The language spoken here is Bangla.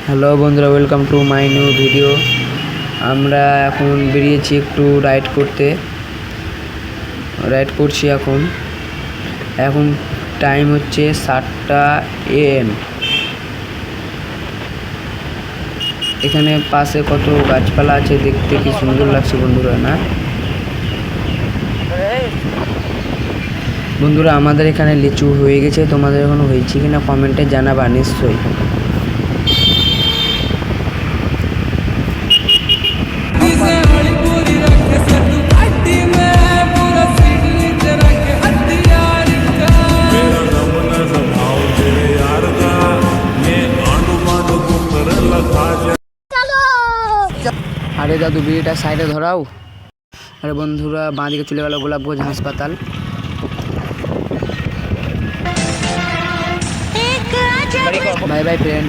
হ্যালো বন্ধুরা, welcome to my new video. আমরা এখন বেরিয়েছি একটু রাইড করছি। এখন টাইম হচ্ছে 7টা AM। এখানে পাশে কত গাছপালা আছে, দেখতে কি সুন্দর লাগছে বন্ধুরা, না বন্ধুরা? আমাদের এখানে লিচু হয়ে গেছে, তোমাদের এখনো হয়েছে কিনা কমেন্টে জানাবা নিশ্চয়ই। আরে দাদু, বিড়িটা সাইডে ধরাও। আরে বন্ধুরা, বাঁদিকে চলে গেল গোলাপগঞ্জ হাসপাতাল। Bye bye friend.